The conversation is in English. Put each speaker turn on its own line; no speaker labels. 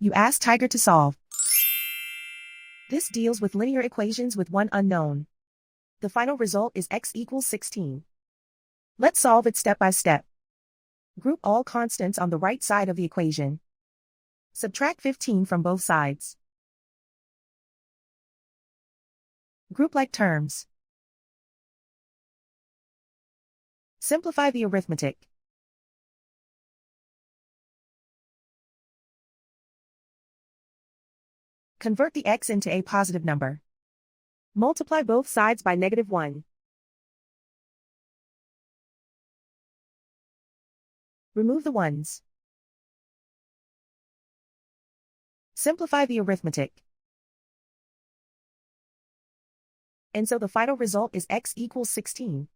You ask Tiger to solve. This deals with linear equations with one unknown. The final result is x equals 16. Let's solve it step by step. Group all constants on the right side of the equation. Subtract 15 from both sides. Group like terms. Simplify the arithmetic. Convert the x into a positive number. Multiply both sides by -1. Remove the ones. Simplify the arithmetic. And so the final result is x equals 16.